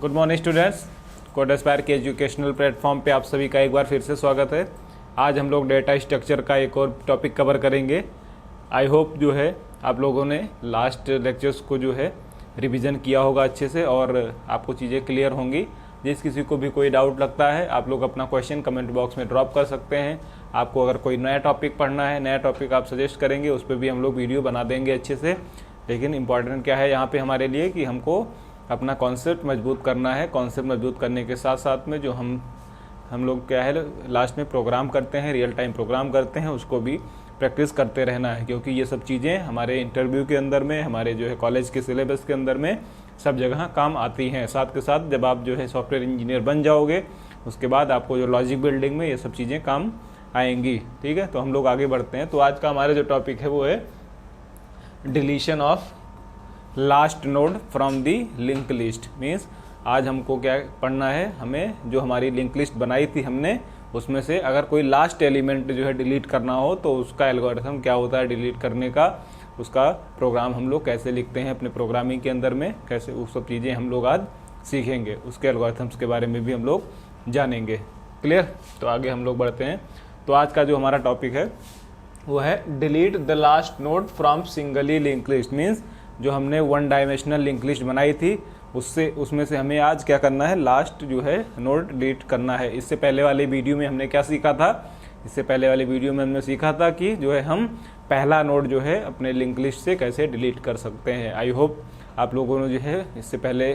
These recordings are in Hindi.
Good morning students. Code Aspire के एजुकेशनल प्लेटफॉर्म पे आप सभी का एक बार फिर से स्वागत है। आज हम लोग डेटा स्ट्रक्चर का एक और टॉपिक कवर करेंगे। आई होप जो है आप लोगों ने लास्ट लेक्चर्स को जो है रिवीजन किया होगा अच्छे से और आपको चीज़ें क्लियर होंगी। जिस किसी को भी कोई डाउट लगता है आप लोग अपना क्वेश्चन कमेंट बॉक्स में ड्रॉप कर सकते हैं। आपको अगर कोई नया टॉपिक पढ़ना है, नया टॉपिक आप सजेस्ट करेंगे, उस पर भी हम लोग वीडियो बना देंगे अच्छे से। लेकिन इम्पॉर्टेंट क्या है यहाँ पे हमारे लिए कि हमको अपना कॉन्सेप्ट मजबूत करना है। कॉन्सेप्ट मजबूत करने के साथ साथ में जो हम लोग क्या है लास्ट में प्रोग्राम करते हैं, रियल टाइम प्रोग्राम करते हैं, उसको भी प्रैक्टिस करते रहना है। क्योंकि ये सब चीज़ें हमारे इंटरव्यू के अंदर में, हमारे जो है कॉलेज के सिलेबस के अंदर में सब जगह काम आती हैं। साथ के साथ जब आप जो है सॉफ्टवेयर इंजीनियर बन जाओगे उसके बाद आपको जो लॉजिक बिल्डिंग में ये सब चीज़ें काम आएंगी। ठीक है, तो हम लोग आगे बढ़ते हैं। तो आज का हमारा जो टॉपिक है वो है deletion of last node from the link list. Means आज हमको क्या पढ़ना है, हमें जो हमारी लिंक लिस्ट बनाई थी हमने उसमें से अगर कोई लास्ट एलिमेंट जो है डिलीट करना हो तो उसका एल्गोरिथम क्या होता है डिलीट करने का, उसका प्रोग्राम हम लोग कैसे लिखते हैं अपने प्रोग्रामिंग के अंदर में, कैसे वो सब चीज़ें हम लोग आज सीखेंगे। उसके एल्गोरिथम्स के बारे में भी हम लोग जानेंगे। क्लियर? तो आगे हम लोग बढ़ते हैं। तो आज का जो हमारा टॉपिक है वो है delete the last node from singly link list. Means जो हमने वन डायमेंशनल लिंक लिस्ट बनाई थी उसमें से हमें आज क्या करना है, लास्ट जो है नोड डिलीट करना है। इससे पहले वाले वीडियो में हमने क्या सीखा था, इससे पहले वाले वीडियो में हमने सीखा था कि जो है हम पहला नोड जो है अपने लिंक लिस्ट से कैसे डिलीट कर सकते हैं। आई होप आप लोगों ने जो है इससे पहले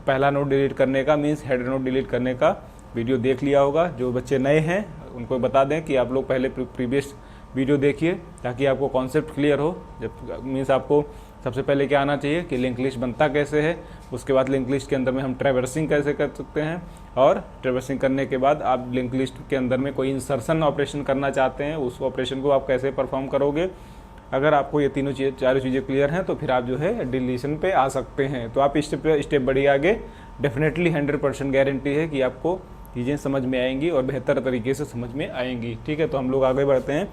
पहला नोड डिलीट करने का मीन्स हेड नोड डिलीट करने का वीडियो देख लिया होगा। जो बच्चे नए हैं उनको बता दें कि आप लोग पहले प्रीवियस वीडियो देखिए ताकि आपको कॉन्सेप्ट क्लियर हो। जब मीन्स आपको सबसे पहले क्या आना चाहिए कि लिंक लिस्ट बनता कैसे है, उसके बाद लिंक लिस्ट के अंदर में हम ट्रैवर्सिंग कैसे कर सकते हैं, और ट्रैवर्सिंग करने के बाद आप लिंक लिस्ट के अंदर में कोई इंसर्शन ऑपरेशन करना चाहते हैं, उस ऑपरेशन को आप कैसे परफॉर्म करोगे। अगर आपको ये चारों चीज़ें क्लियर हैं तो फिर आप जो है डिलीशन पे आ सकते हैं। तो आप स्टेप बढ़िए आगे, डेफिनेटली 100% गारंटी है कि आपको चीज़ें समझ में आएंगी और बेहतर तरीके से समझ में आएंगी। ठीक है, तो हम लोग आगे बढ़ते हैं।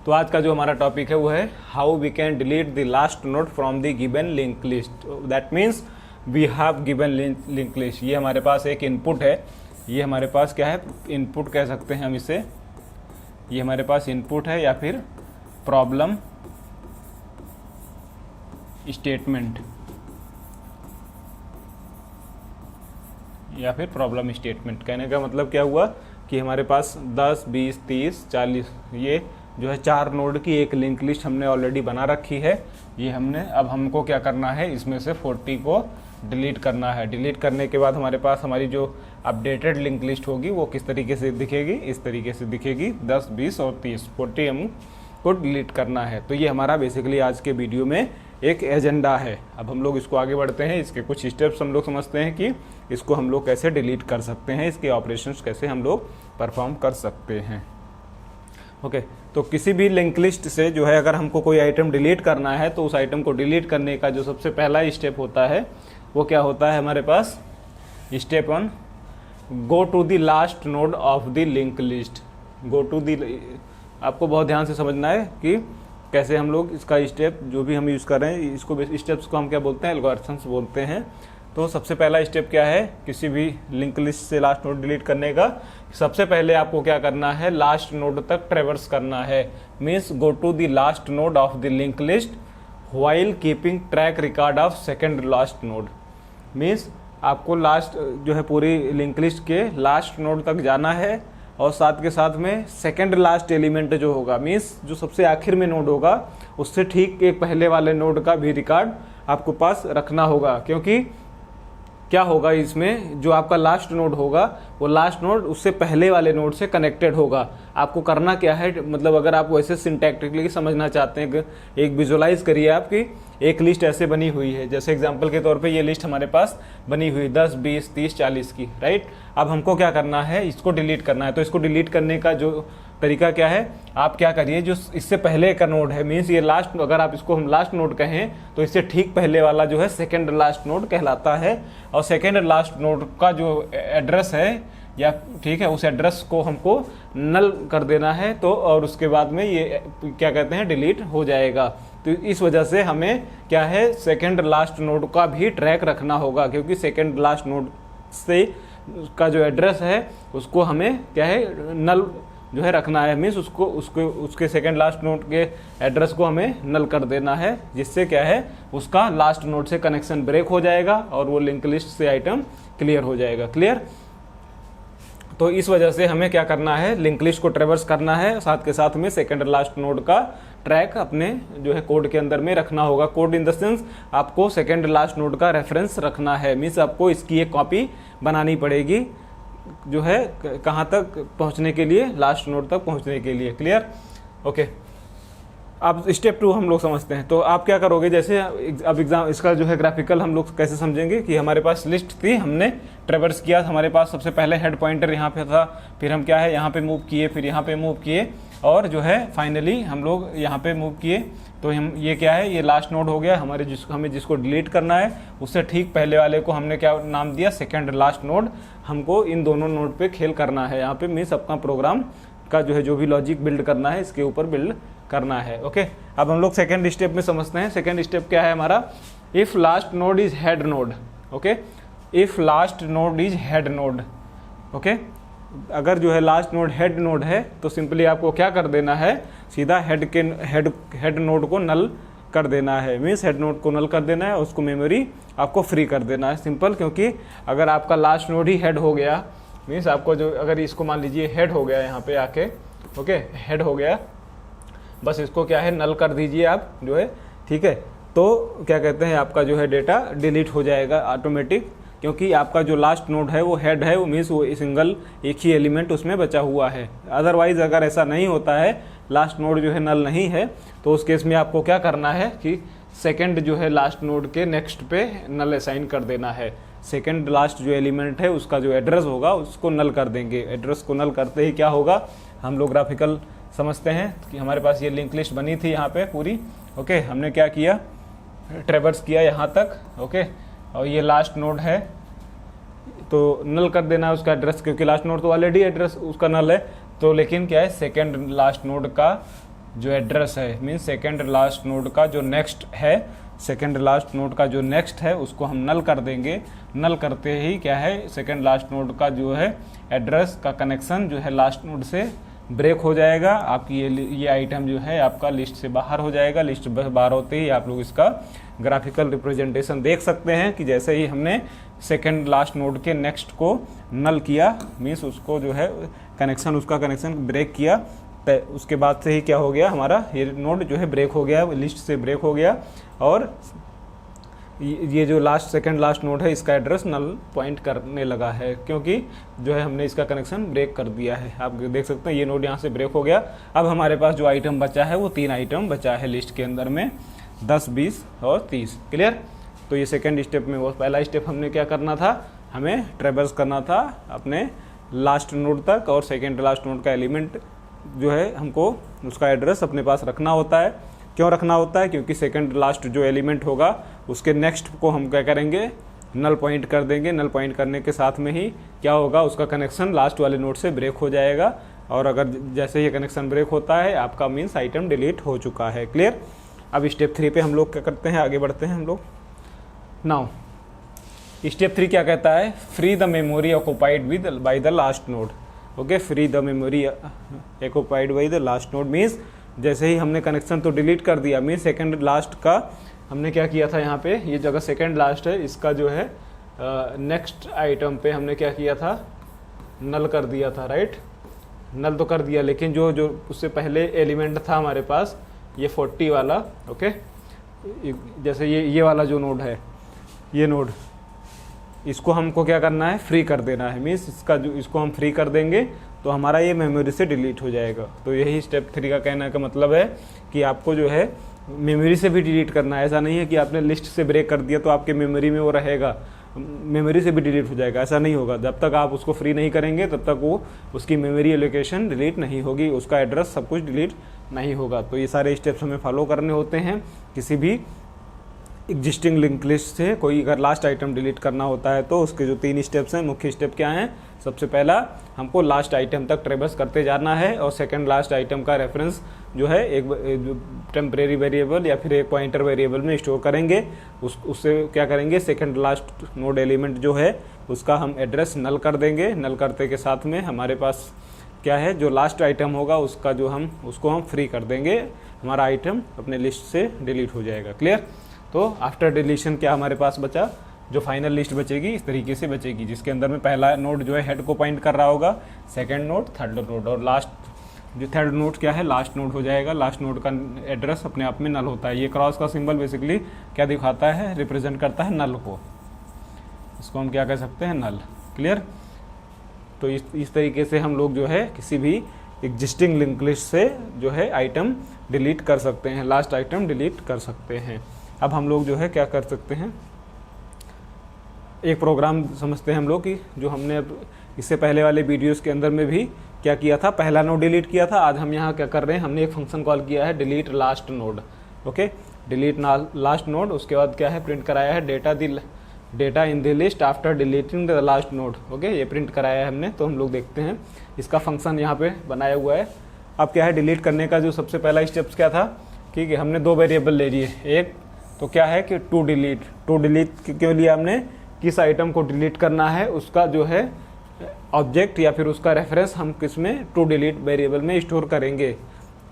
तो आज का जो हमारा टॉपिक है वो है how we can delete the last node from the given link list. That means we have given link list. ये हमारे पास एक इनपुट है, ये हमारे पास क्या है, इनपुट कह सकते हैं हम इसे। ये हमारे पास इनपुट है या फिर प्रॉब्लम स्टेटमेंट या फिर प्रॉब्लम स्टेटमेंट। कहने का मतलब क्या हुआ कि हमारे पास 10, 20, 30, 40 ये जो है 4 नोड की एक लिंक लिस्ट हमने ऑलरेडी बना रखी है। ये हमने अब हमको क्या करना है, इसमें से 40 को डिलीट करना है। डिलीट करने के बाद हमारे पास हमारी जो अपडेटेड लिंक लिस्ट होगी वो किस तरीके से दिखेगी, इस तरीके से दिखेगी। 10, 20 और 30, 40 हमको डिलीट करना है। तो ये हमारा बेसिकली आज के वीडियो में एक एजेंडा है। अब हम लोग इसको आगे बढ़ते हैं, इसके कुछ स्टेप्स हम लोग समझते हैं कि इसको हम लोग कैसे डिलीट कर सकते हैं, इसके ऑपरेशंस कैसे हम लोग परफॉर्म कर सकते हैं। ओके, तो किसी भी लिंक लिस्ट से जो है अगर हमको कोई आइटम डिलीट करना है तो उस आइटम को डिलीट करने का जो सबसे पहला स्टेप होता है वो क्या होता है हमारे पास, step 1 go to the last node of the link list. Go to the, आपको बहुत ध्यान से समझना है कि कैसे हम लोग इसका स्टेप जो भी हम यूज़ कर रहे हैं, इसको स्टेप्स को हम क्या बोलते हैं, एल्गोरिथम्स बोलते हैं। तो सबसे पहला स्टेप क्या है किसी भी लिंक लिस्ट से लास्ट नोड डिलीट करने का, सबसे पहले आपको क्या करना है, लास्ट नोड तक ट्रैवर्स करना है। Means go to the last node of the link list while keeping track record of second last node. Means आपको लास्ट जो है पूरी लिंक लिस्ट के लास्ट नोड तक जाना है और साथ के साथ में सेकंड लास्ट एलिमेंट जो होगा, मीन्स जो सबसे आखिर में नोड होगा उससे ठीक एक पहले वाले नोड का भी रिकॉर्ड आपको पास रखना होगा। क्योंकि क्या होगा इसमें, जो आपका लास्ट नोड होगा वो लास्ट नोड उससे पहले वाले नोड से कनेक्टेड होगा। आपको करना क्या है, मतलब अगर आप वैसे सिंटैक्टिकली समझना चाहते हैं, एक विजुअलाइज करिए आपकी एक लिस्ट ऐसे बनी हुई है। जैसे एग्जांपल के तौर पे ये लिस्ट हमारे पास बनी हुई 10, 20, 30, 40 की, राइट। अब हमको क्या करना है, इसको डिलीट करना है। तो इसको डिलीट करने का जो तरीका क्या है, आप क्या करिए, जो इससे पहले का नोड है, मीन्स ये लास्ट, अगर आप इसको हम लास्ट नोड कहें तो इससे ठीक पहले वाला जो है सेकंड लास्ट नोड कहलाता है। और सेकंड लास्ट नोड का जो एड्रेस है या ठीक है उस एड्रेस को हमको नल कर देना है। तो और उसके बाद में ये क्या कहते हैं डिलीट हो जाएगा। तो इस वजह से हमें क्या है सेकेंड लास्ट नोड का भी ट्रैक रखना होगा, क्योंकि सेकेंड लास्ट नोड से का जो एड्रेस है उसको हमें क्या है नल जो है रखना है, मीन्स उसके सेकेंड लास्ट नोड के एड्रेस को हमें नल कर देना है, जिससे क्या है उसका लास्ट नोड से कनेक्शन ब्रेक हो जाएगा और वो लिंक लिस्ट से आइटम क्लियर हो जाएगा। क्लियर? तो इस वजह से हमें क्या करना है, लिंक लिस्ट को ट्रेवर्स करना है, साथ के साथ में सेकेंड लास्ट नोड का ट्रैक अपने जो है कोड के अंदर में रखना होगा। कोड इन द सेंस आपको सेकेंड लास्ट नोड का रेफरेंस रखना है, मीन्स आपको इसकी एक कॉपी बनानी पड़ेगी जो है कहाँ तक पहुँचने के लिए, लास्ट नोड तक पहुँचने के लिए। क्लियर? ओके, अब स्टेप 2 हम लोग समझते हैं। तो आप क्या करोगे, जैसे अब एग्जाम इसका जो है ग्राफिकल हम लोग कैसे समझेंगे कि हमारे पास लिस्ट थी, हमने ट्रेवर्स किया, हमारे पास सबसे पहले हेड पॉइंटर यहाँ पे था, फिर हम क्या है यहाँ पे मूव किए, फिर यहाँ पे मूव किए और जो है फाइनली हम लोग यहाँ पे मूव किए। तो हम ये क्या है, ये लास्ट नोड हो गया हमारे, हमें जिसको डिलीट करना है उससे ठीक पहले वाले को हमने क्या नाम दिया, सेकेंड लास्ट नोड। हमको इन दोनों नोड पे खेल करना है, यहाँ पे मीन्स अपना प्रोग्राम का जो है जो भी लॉजिक बिल्ड करना है इसके ऊपर बिल्ड करना है। ओके, अब हम लोग सेकेंड स्टेप में समझते हैं। सेकेंड स्टेप क्या है हमारा, if last node is head nod. Okay, if last node is head nod. Okay, अगर जो है लास्ट नोड हेड नोड है तो सिंपली आपको क्या कर देना है, सीधा हेड नोड को नल कर देना है, मीन्स हेड नोड को नल कर देना है, उसको मेमोरी आपको फ्री कर देना है। सिंपल, क्योंकि अगर आपका लास्ट नोड ही हेड हो गया, मीन्स आपको जो अगर इसको मान लीजिए हेड हो गया यहाँ पे आके, ओके हेड हो गया, बस इसको क्या है नल कर दीजिए आप जो है, ठीक है। तो क्या कहते हैं आपका जो है डेटा डिलीट हो जाएगा ऑटोमेटिक, क्योंकि आपका जो लास्ट नोड है वो हेड है, वो मीन्स वो सिंगल एक ही एलिमेंट उसमें बचा हुआ है। अदरवाइज अगर ऐसा नहीं होता है, लास्ट नोड जो है नल नहीं है, तो उस केस में आपको क्या करना है कि सेकंड जो है लास्ट नोड के नेक्स्ट पे नल असाइन कर देना है। सेकंड लास्ट जो एलिमेंट है उसका जो एड्रेस होगा उसको नल कर देंगे। एड्रेस को नल करते ही क्या होगा, हम लोग ग्राफिकल समझते हैं कि हमारे पास ये लिंक लिस्ट बनी थी यहाँ पे पूरी। ओके, हमने क्या किया, ट्रेवर्स किया यहाँ तक। ओके, और ये लास्ट नोड है तो नल कर देना है उसका एड्रेस, क्योंकि लास्ट नोड तो ऑलरेडी एड्रेस उसका नल है। तो लेकिन क्या है, सेकंड लास्ट नोड का जो एड्रेस है, मीन्स सेकंड लास्ट नोड का जो नेक्स्ट है, सेकंड लास्ट नोड का जो नेक्स्ट है उसको हम नल कर देंगे। नल करते ही क्या है, सेकंड लास्ट नोड का जो है एड्रेस का कनेक्शन जो है लास्ट नोड से ब्रेक हो जाएगा। आपकी ये आइटम जो है आपका लिस्ट से बाहर हो जाएगा। लिस्ट बाहर होते ही आप लोग इसका ग्राफिकल रिप्रेजेंटेशन देख सकते हैं कि जैसे ही हमने सेकंड लास्ट नोड के नेक्स्ट को नल किया, मीन्स उसको जो है कनेक्शन, उसका कनेक्शन ब्रेक किया, तो उसके बाद से ही क्या हो गया, हमारा ये नोड जो है ब्रेक हो गया, लिस्ट से ब्रेक हो गया। और ये जो लास्ट सेकंड लास्ट नोड है इसका एड्रेस नल पॉइंट करने लगा है, क्योंकि जो है हमने इसका कनेक्शन ब्रेक कर दिया है। आप देख सकते हैं ये नोड यहाँ से ब्रेक हो गया। अब हमारे पास जो आइटम बचा है वो 3 आइटम बचा है लिस्ट के अंदर में, 10, 20 और 30। क्लियर? तो ये सेकंड स्टेप में, वो पहला स्टेप हमने क्या करना था, हमें ट्रेवर्स करना था अपने लास्ट नोड तक, और सेकेंड लास्ट नोड का एलिमेंट जो है हमको उसका एड्रेस अपने पास रखना होता है। क्यों रखना होता है, क्योंकि सेकंड लास्ट जो एलिमेंट होगा उसके नेक्स्ट को हम क्या करेंगे, नल पॉइंट कर देंगे। नल पॉइंट करने के साथ में ही क्या होगा, उसका कनेक्शन लास्ट वाले नोड से ब्रेक हो जाएगा। और अगर जैसे ही कनेक्शन ब्रेक होता है आपका मीन्स आइटम डिलीट हो चुका है। क्लियर? अब स्टेप 3 पे हम लोग क्या करते हैं, आगे बढ़ते हैं हम लोग। नाउ स्टेप 3 क्या कहता है, free the memory occupied with by the last node. Okay, free the memory occupied by the last node means जैसे ही हमने कनेक्शन तो डिलीट कर दिया, मीन्स सेकंड लास्ट का हमने क्या किया था, यहाँ पे ये जगह सेकंड लास्ट है, इसका जो है नेक्स्ट आइटम पे हमने क्या किया था, नल कर दिया था। राइट, नल तो कर दिया, लेकिन जो उससे पहले एलिमेंट था हमारे पास ये 40 वाला। ओके, जैसे ये वाला जो नोड है, ये नोड, इसको हमको क्या करना है, फ्री कर देना है। मीन्स इसको हम फ्री कर देंगे तो हमारा ये मेमोरी से डिलीट हो जाएगा। तो यही स्टेप 3 का कहने का मतलब है कि आपको जो है मेमोरी से भी डिलीट करना है। ऐसा नहीं है कि आपने लिस्ट से ब्रेक कर दिया तो आपके मेमोरी में वो रहेगा, मेमोरी से भी डिलीट हो जाएगा, ऐसा नहीं होगा। जब तक आप उसको फ्री नहीं करेंगे तब तक वो उसकी मेमोरी एलोकेशन डिलीट नहीं होगी, उसका एड्रेस सब कुछ डिलीट नहीं होगा। तो ये सारे स्टेप्स हमें फॉलो करने होते हैं किसी भी एग्जिस्टिंग लिंक लिस्ट से कोई अगर लास्ट आइटम डिलीट करना होता है तो उसके जो 3 स्टेप्स हैं, मुख्य स्टेप क्या हैं? सबसे पहला हमको लास्ट आइटम तक ट्रेवर्स करते जाना है और सेकंड लास्ट आइटम का रेफरेंस जो है एक टेम्परेरी वेरिएबल या फिर एक पॉइंटर वेरिएबल में स्टोर करेंगे। उससे क्या करेंगे? सेकंड लास्ट नोड एलिमेंट जो है उसका हम एड्रेस नल कर देंगे। नल करते के साथ में हमारे पास क्या है? जो लास्ट आइटम होगा उसका जो उसको हम फ्री कर देंगे, हमारा आइटम अपने लिस्ट से डिलीट हो जाएगा। क्लियर? तो आफ्टर डिलीशन क्या हमारे पास बचा? जो फाइनल लिस्ट बचेगी इस तरीके से बचेगी, जिसके अंदर में पहला नोड जो है हेड को पॉइंट कर रहा होगा, सेकंड नोड, थर्ड नोड, और लास्ट जो थर्ड नोड क्या है? लास्ट नोड हो जाएगा। लास्ट नोड का एड्रेस अपने आप में नल होता है। ये क्रॉस का सिंबल बेसिकली क्या दिखाता है? रिप्रेजेंट करता है नल को। इसको हम क्या कह सकते हैं? नल। क्लियर? तो इस तरीके से हम लोग जो है किसी भी एग्जिस्टिंग लिंक लिस्ट से जो है आइटम डिलीट कर सकते हैं, लास्ट आइटम डिलीट कर सकते हैं। अब हम लोग जो है क्या कर सकते हैं? एक प्रोग्राम समझते हैं हम लोग कि जो हमने अब इससे पहले वाले वीडियोस के अंदर में भी क्या किया था? पहला नोड डिलीट किया था। आज हम यहाँ क्या कर रहे हैं? हमने एक फंक्शन कॉल किया है delete last node. Okay, delete last node. उसके बाद क्या है? प्रिंट कराया है data in the list after deleting the last node. Okay, ये प्रिंट कराया है हमने। तो हम लोग देखते हैं इसका फंक्शन यहाँ पे बनाया हुआ है। अब क्या है? डिलीट करने का जो सबसे पहला स्टेप्स क्या था कि हमने 2 वेरिएबल ले लिए। एक तो क्या है कि टू डिलीट क्यों लिया हमने? किस आइटम को डिलीट करना है उसका जो है ऑब्जेक्ट या फिर उसका रेफरेंस हम किस में? टू डिलीट वेरिएबल में स्टोर करेंगे।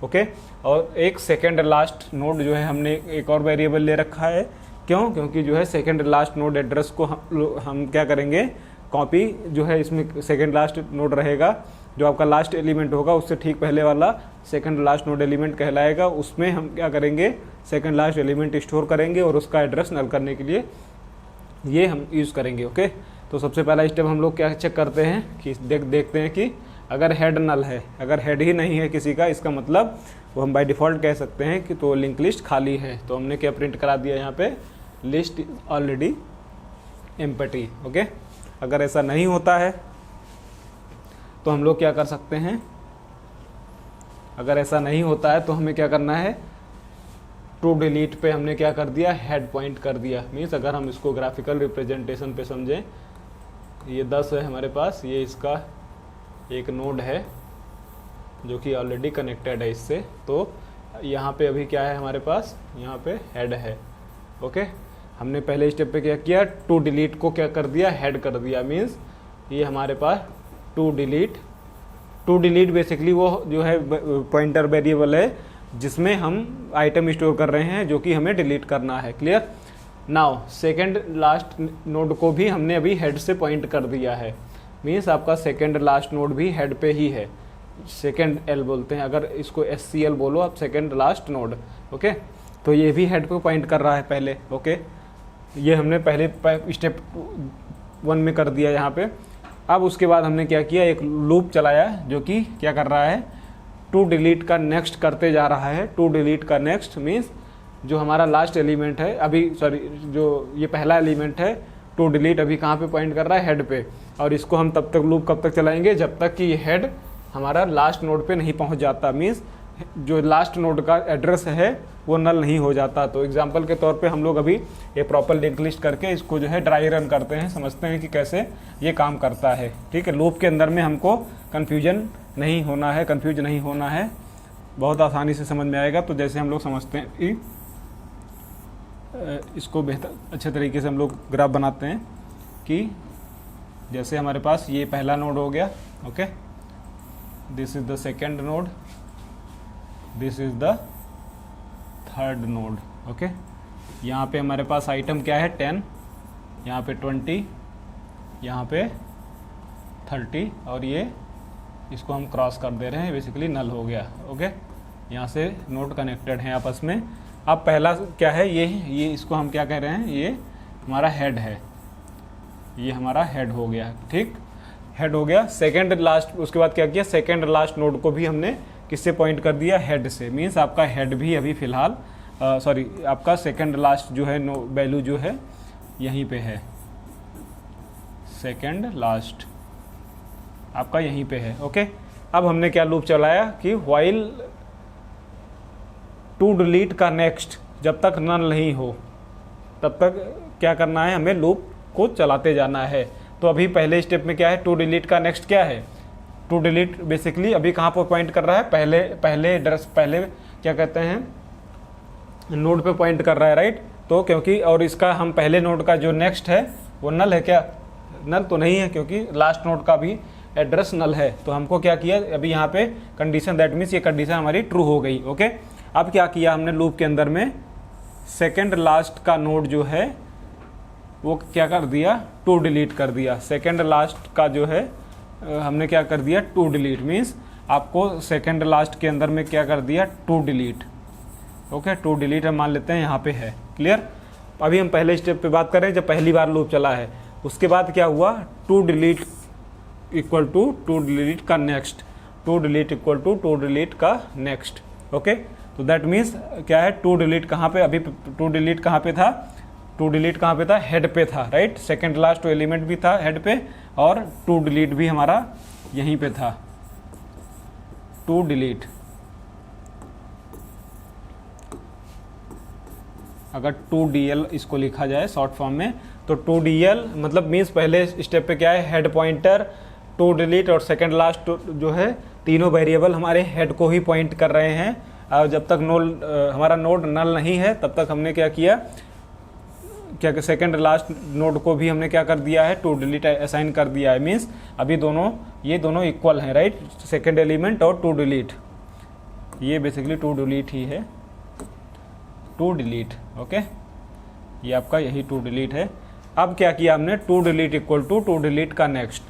ओके, और एक सेकंड लास्ट नोड जो है हमने एक और वेरिएबल ले रखा है। क्यों? क्योंकि जो है सेकंड लास्ट नोड एड्रेस को हम क्या करेंगे? कॉपी जो है इसमें सेकंड लास्ट नोड रहेगा, जो आपका लास्ट एलिमेंट होगा उससे ठीक पहले वाला सेकंड लास्ट नोड एलिमेंट कहलाएगा। उसमें हम क्या करेंगे? सेकंड लास्ट एलिमेंट स्टोर करेंगे और उसका एड्रेस नल करने के लिए ये हम यूज़ करेंगे। ओके, तो सबसे पहला स्टेप हम लोग क्या चेक करते हैं कि देखते हैं कि अगर हेड नल है, अगर हेड ही नहीं है किसी का, इसका मतलब वो हम बाय डिफ़ॉल्ट कह सकते हैं कि तो लिंक लिस्ट खाली है। तो हमने क्या प्रिंट करा दिया यहाँ पे? List already empty. ओके, अगर ऐसा नहीं होता है तो हम लोग क्या कर सकते हैं? अगर ऐसा नहीं होता है तो हमें क्या करना है? टू डिलीट पे हमने क्या कर दिया? हेड पॉइंट कर दिया। मीन्स अगर हम इसको ग्राफिकल रिप्रेजेंटेशन पे समझें, ये 10 है हमारे पास, ये इसका एक नोड है जो कि ऑलरेडी कनेक्टेड है इससे। तो यहाँ पे अभी क्या है हमारे पास? यहाँ पे हेड है। ओके, हमने पहले स्टेप पे क्या किया? टू डिलीट को क्या कर दिया? हेड कर दिया। मीन्स ये हमारे पास टू डिलीट बेसिकली वो जो है पॉइंटर वेरिएबल है जिसमें हम आइटम स्टोर कर रहे हैं जो कि हमें डिलीट करना है। Clear? Now second last node को भी हमने अभी हेड से पॉइंट कर दिया है। मीन्स आपका सेकंड लास्ट नोड भी हेड पे ही है। सेकंड एल बोलते हैं, अगर इसको SCL बोलो आप, सेकंड लास्ट नोड। ओके, तो ये भी हेड पे पॉइंट कर रहा है पहले। ओके, ये हमने पहले स्टेप 1 में कर दिया यहाँ पे। अब उसके बाद हमने क्या किया? एक लूप चलाया जो कि क्या कर रहा है? टू डिलीट का नेक्स्ट करते जा रहा है। टू डिलीट का नेक्स्ट मीन्स जो हमारा लास्ट एलिमेंट है अभी, सॉरी, जो ये पहला एलिमेंट है, टू डिलीट अभी कहाँ पे पॉइंट कर रहा है? हेड पे। और इसको हम तब तक लूप कब तक चलाएंगे? जब तक कि ये हेड हमारा लास्ट नोड पे नहीं पहुँच जाता। मीन्स जो लास्ट नोड का एड्रेस है वो नल नहीं हो जाता। तो एग्जांपल के तौर पे हम लोग अभी ये प्रॉपर लिंक लिस्ट करके इसको जो है ड्राई रन करते हैं, समझते हैं कि कैसे ये काम करता है। ठीक है, लूप के अंदर में हमको कंफ्यूज नहीं होना है, बहुत आसानी से समझ में आएगा। तो जैसे हम लोग समझते हैं कि इसको बेहतर अच्छे तरीके से हम लोग ग्राफ बनाते हैं कि जैसे हमारे पास ये पहला नोड हो गया। Okay, this is the second node, this is the third node. Okay, यहाँ पे हमारे पास आइटम क्या है? 10, यहाँ पे 20, यहाँ पे 30, और ये इसको हम क्रॉस कर दे रहे हैं, बेसिकली नल हो गया। ओके, यहाँ से नोड कनेक्टेड हैं आपस में। अब पहला क्या है? ये इसको हम क्या कह रहे हैं? ये हमारा हेड है, ये हमारा हेड हो गया। ठीक, हेड हो गया। सेकेंड लास्ट, उसके बाद क्या किया? सेकेंड लास्ट नोड को भी हमने किससे पॉइंट कर दिया? हेड से। मीन्स आपका हेड भी अभी फिलहाल सॉरी, आपका सेकेंड लास्ट जो है वैल्यू जो है यहीं पे है। सेकेंड लास्ट आपका यहीं पे है। ओके, अब हमने क्या लूप चलाया कि व्हाइल टू डिलीट का नेक्स्ट, जब तक नल नहीं हो, तब तक क्या करना है, हमें लूप को चलाते जाना है। तो अभी पहले स्टेप में क्या है, टू डिलीट का नेक्स्ट क्या है, टू डिलीट बेसिकली अभी कहाँ पर पॉइंट कर रहा है, पहले एड्रेस, पहले क्या कहते हैं, नोड पे पॉइंट कर रहा है, राइट। तो क्योंकि और इसका हम पहले नोड का जो नेक्स्ट है वो नल है क्या, नल तो नहीं है क्योंकि लास्ट नोड का भी एड्रेस नल है। तो हमको क्या किया अभी यहाँ पे कंडीशन, दैट मीन्स ये कंडीशन हमारी ट्रू हो गई, ओके। अब क्या किया हमने लूप के अंदर में, सेकेंड लास्ट का नोड जो है वो क्या कर दिया, टू डिलीट कर दिया। सेकेंड लास्ट का जो है हमने क्या कर दिया, टू डिलीट, मीन्स आपको सेकेंड लास्ट के अंदर में क्या कर दिया, to delete, okay. To delete हम मान लेते हैं यहाँ पे है, क्लियर। अभी हम पहले स्टेप पे बात करें, जब पहली बार लूप चला है उसके बाद क्या हुआ, to delete equal to to delete का next, to delete equal to to delete का नेक्स्ट, ओके। तो दैट मीन्स क्या है, टू डिलीट कहाँ पे, अभी टू डिलीट कहाँ पे था, टू डिलीट कहाँ पे था, हेड पे था, राइट। सेकेंड लास्ट एलिमेंट भी था हेड पे और टू डिलीट भी हमारा यहीं पे था, टू डिलीट। अगर 2DL इसको लिखा जाए शॉर्ट फॉर्म में, तो 2DL मतलब मीन्स पहले स्टेप पे क्या है, हेड पॉइंटर, टू डिलीट और सेकेंड लास्ट जो है, तीनों वेरिएबल हमारे हेड को ही पॉइंट कर रहे हैं। और जब तक हमारा नोड नल नहीं है तब तक हमने क्या किया, क्या सेकेंड लास्ट नोड को भी हमने क्या कर दिया है, टू डिलीट असाइन कर दिया है। मीन्स अभी ये दोनों इक्वल हैं, राइट, सेकेंड एलिमेंट और टू डिलीट, ये बेसिकली टू डिलीट ही है, टू डिलीट, ओके। ये आपका यही टू डिलीट है। अब क्या किया हमने, to delete equal to to delete का नेक्स्ट,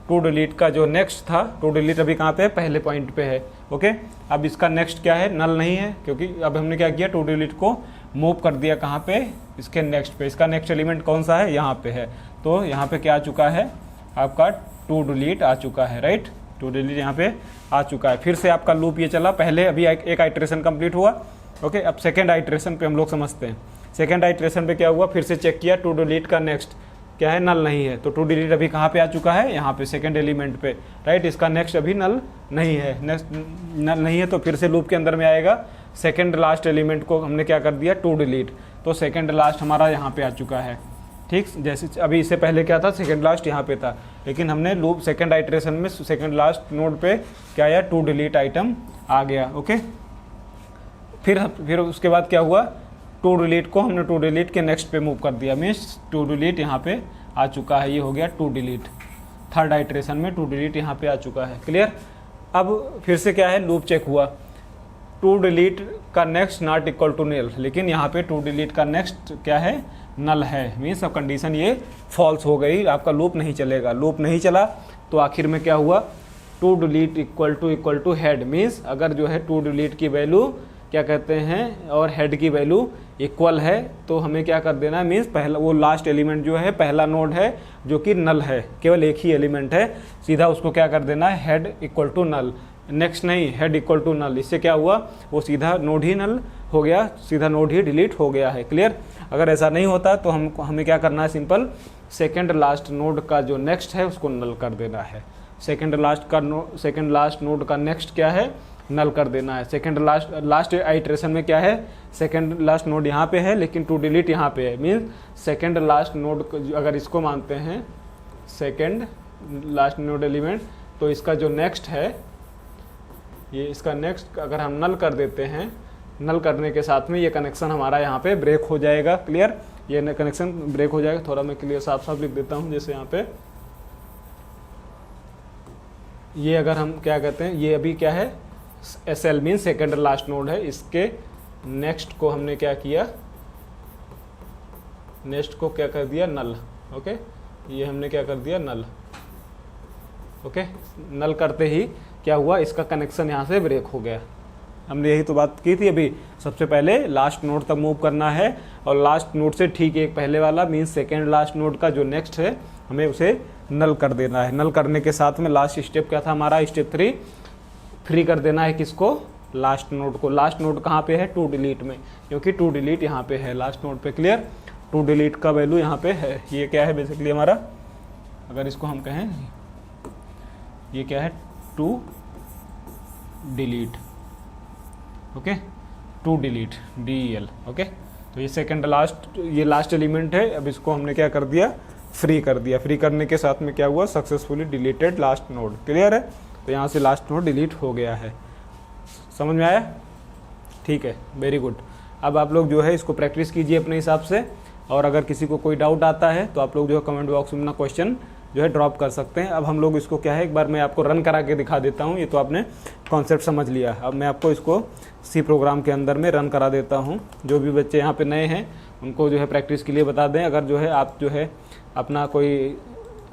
टू डिलीट का जो नेक्स्ट था, टू डिलीट अभी कहाँ पे है, पहले पॉइंट पे है, ओके। अब इसका नेक्स्ट क्या है, नल नहीं है, क्योंकि अब हमने क्या किया, टू डिलीट को मूव कर दिया कहाँ पे, इसके नेक्स्ट पे। इसका नेक्स्ट एलिमेंट कौन सा है, यहाँ पे है। तो यहाँ पे क्या आ चुका है, आपका टू डिलीट आ चुका है, राइट, टू डिलीट यहाँ पे आ चुका है। फिर से आपका लूप ये चला, पहले अभी एक आइट्रेशन कंप्लीट हुआ, ओके। अब सेकेंड आइट्रेशन पे हम लोग समझते हैं, सेकेंड आइट्रेशन पे क्या हुआ, फिर से चेक किया, टू डिलीट का नेक्स्ट क्या है, नल नहीं है। तो टू डिलीट अभी कहाँ पे आ चुका है, यहाँ पे सेकेंड एलिमेंट पे, राइट। इसका नेक्स्ट अभी नल नहीं है, नेक्स्ट नल नहीं है, तो फिर से लूप के अंदर में आएगा, सेकेंड लास्ट एलिमेंट को हमने क्या कर दिया, टू डिलीट। तो सेकेंड लास्ट हमारा यहाँ पे आ चुका है, ठीक। जैसे अभी इससे पहले क्या था, सेकेंड लास्ट यहाँ पे था, लेकिन हमने लूप सेकेंड आइट्रेशन में सेकेंड लास्ट नोड पे क्या आया, टू डिलीट आइटम आ गया, ओके। फिर उसके बाद क्या हुआ, टू डिलीट को हमने टू डिलीट के नेक्स्ट पे मूव कर दिया, मीन्स टू डिलीट यहाँ पे आ चुका है, ये हो गया टू डिलीट। थर्ड आइट्रेशन में टू डिलीट यहाँ पे आ चुका है, क्लियर। अब फिर से क्या है, लूप चेक हुआ, टू डिलीट का next not equal to null, लेकिन यहाँ पे टू डिलीट का नेक्स्ट क्या है, नल है, मीन्स अब कंडीशन ये फॉल्स हो गई, आपका लूप नहीं चलेगा। लूप नहीं चला तो आखिर में क्या हुआ, to delete equal to head, means अगर जो है टू डिलीट की वैल्यू क्या कहते हैं और हेड की वैल्यू इक्वल है तो हमें क्या कर देना है, मीन्स पहला वो लास्ट एलिमेंट जो है, पहला नोड है जो कि नल है, केवल एक ही एलिमेंट है, सीधा उसको क्या कर देना है, head equal to null, next नहीं, हेड इक्वल टू नल। इससे क्या हुआ, वो सीधा नोड ही नल हो गया, सीधा नोड ही डिलीट हो गया है, क्लियर। अगर ऐसा नहीं होता तो हमें क्या करना है, सिंपल सेकेंड लास्ट नोड का जो नेक्स्ट है उसको नल कर देना है। सेकेंड लास्ट नोड का नेक्स्ट क्या है, नल कर देना है। सेकेंड लास्ट आइट्रेशन में क्या है, सेकेंड लास्ट नोड यहाँ पे है लेकिन टू डिलीट यहाँ पे है, मीन्स सेकेंड लास्ट नोड अगर इसको मानते हैं सेकेंड लास्ट नोड एलिमेंट, तो इसका जो नेक्स्ट है, ये इसका नेक्स्ट अगर हम नल कर देते हैं, नल करने के साथ में ये कनेक्शन हमारा यहाँ पे ब्रेक हो जाएगा, क्लियर। ये कनेक्शन ब्रेक हो जाएगा, थोड़ा मैं क्लियर साफ साफ लिख देता हूँ, जैसे यहाँ पे ये अगर हम क्या कहते हैं, ये अभी क्या है, SL mean second last node है, इसके नेक्स्ट को हमने क्या किया, नेक्स्ट को क्या कर दिया, नल, ओके। ये हमने क्या कर दिया, नल, ओके। नल करते ही क्या हुआ, इसका कनेक्शन यहाँ से ब्रेक हो गया। हमने यही तो बात की थी अभी, सबसे पहले लास्ट नोड तक मूव करना है और लास्ट नोड से ठीक एक पहले वाला मीन्स सेकेंड लास्ट नोड का जो नेक्स्ट है हमें उसे नल कर देना है। नल करने के साथ में लास्ट स्टेप क्या था हमारा, स्टेप 3 फ्री कर देना है किसको, लास्ट नोड को। लास्ट नोड कहाँ पे है, टू डिलीट में, क्योंकि टू डिलीट यहाँ पे है लास्ट नोड पे, क्लियर। टू डिलीट का वैल्यू यहाँ पे है, ये क्या है बेसिकली हमारा, अगर इसको हम कहें ये क्या है, to delete, okay, to delete DEL, okay. तो ये सेकंड लास्ट, ये लास्ट एलिमेंट है। अब इसको हमने क्या कर दिया, फ्री कर दिया। फ्री करने के साथ में क्या हुआ, successfully deleted last node. Clear है, तो यहाँ से लास्ट नोड डिलीट हो गया है। समझ में आया? ठीक है, वेरी गुड। अब आप लोग जो है इसको प्रैक्टिस कीजिए अपने हिसाब से, और अगर किसी को कोई डाउट आता है तो आप लोग जो है कमेंट बॉक्स में अपना क्वेश्चन जो है ड्रॉप कर सकते हैं। अब हम लोग इसको क्या है, एक बार मैं आपको रन करा के दिखा देता हूँ। ये तो आपने कॉन्सेप्ट समझ लिया। अब मैं आपको इसको सी प्रोग्राम के अंदर में रन करा देता हूँ। जो भी बच्चे यहाँ पे नए हैं उनको जो है प्रैक्टिस के लिए बता दें। अगर जो है आप जो है अपना कोई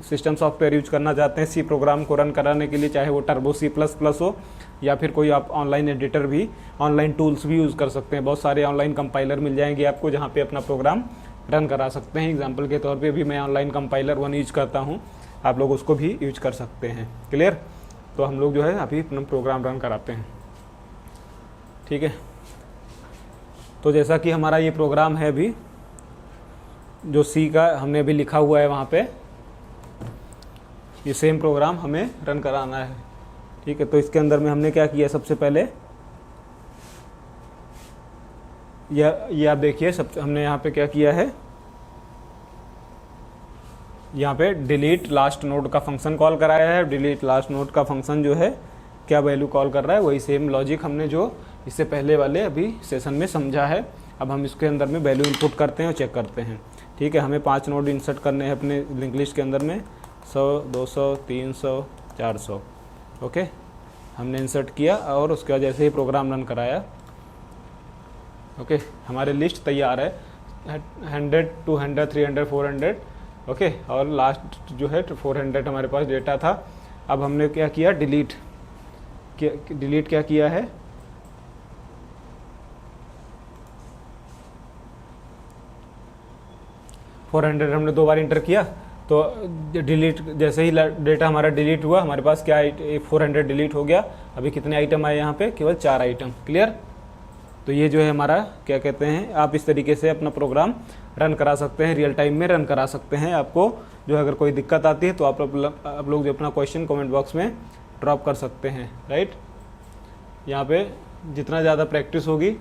सिस्टम सॉफ्टवेयर यूज करना चाहते हैं सी प्रोग्राम को रन कराने के लिए, चाहे वो टर्बो C++ हो या फिर कोई आप ऑनलाइन एडिटर भी, ऑनलाइन टूल्स भी यूज़ कर सकते हैं। बहुत सारे ऑनलाइन कंपाइलर मिल जाएंगे आपको जहाँ पे अपना प्रोग्राम रन करा सकते हैं। एग्जाम्पल के तौर पे भी मैं ऑनलाइन कंपाइलर 1 यूज करता हूँ, आप लोग उसको भी यूज कर सकते हैं। क्लियर? तो हम लोग जो है अभी अपना प्रोग्राम रन कराते हैं। ठीक है, तो जैसा कि हमारा ये प्रोग्राम है अभी जो सी का हमने अभी लिखा हुआ है वहाँ पे, ये सेम प्रोग्राम हमें रन कराना है। ठीक है, तो इसके अंदर में हमने क्या किया, सबसे पहले ये आप देखिए, सब हमने यहाँ पे क्या किया है, यहाँ पे डिलीट लास्ट नोड का फंक्शन कॉल कराया है। डिलीट लास्ट नोड का फंक्शन जो है क्या वैल्यू कॉल कर रहा है, वही सेम लॉजिक हमने जो इससे पहले वाले अभी सेशन में समझा है। अब हम इसके अंदर में वैल्यू इनपुट करते हैं और चेक करते हैं। ठीक है, हमें 5 नोड इंसर्ट करने हैं अपने लिंक लिस्ट के अंदर में, 100, 200, 300, 400। ओके, हमने इंसर्ट किया और उसके बाद जैसे ही प्रोग्राम रन कराया, ओके, हमारे लिस्ट तैयार है 100, 200, 300, 400। ओके, और लास्ट जो है 400 हमारे पास डेटा था। अब हमने क्या किया, डिलीट क्या किया है, $400 हमने 2 बार इंटर किया। तो डिलीट, जैसे ही डेटा हमारा डिलीट हुआ, हमारे पास क्या 400 डिलीट हो गया। अभी कितने आइटम आए यहाँ पे, केवल 4 आइटम। क्लियर? तो ये जो है हमारा क्या कहते हैं, आप इस तरीके से अपना प्रोग्राम रन करा सकते हैं, रियल टाइम में रन करा सकते हैं। आपको जो अगर कोई दिक्कत आती है तो आप लोग जो अपना क्वेश्चन कमेंट बॉक्स में ड्रॉप कर सकते हैं। राइट, यहाँ पे जितना ज़्यादा प्रैक्टिस होगी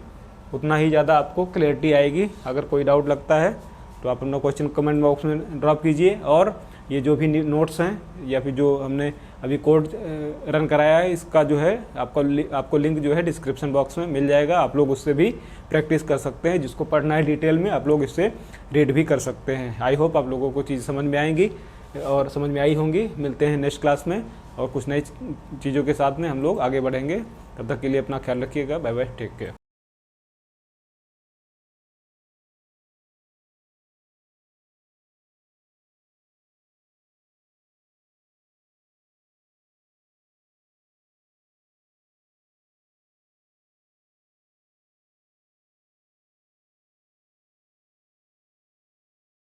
उतना ही ज़्यादा आपको क्लैरिटी आएगी। अगर कोई डाउट लगता है तो आप अपना क्वेश्चन कमेंट बॉक्स में ड्रॉप कीजिए, और ये जो भी नोट्स हैं या फिर जो हमने अभी कोड रन कराया है, इसका जो है आपको लिंक जो है डिस्क्रिप्शन बॉक्स में मिल जाएगा। आप लोग उससे भी प्रैक्टिस कर सकते हैं। जिसको पढ़ना है डिटेल में, आप लोग इससे रीड भी कर सकते हैं। आई होप आप लोगों को चीज़ समझ में आएंगी और समझ में आई होंगी। मिलते हैं नेक्स्ट क्लास में और कुछ नई चीज़ों के साथ में हम लोग आगे बढ़ेंगे। तब तक के लिए अपना ख्याल रखिएगा। Bye bye, take care.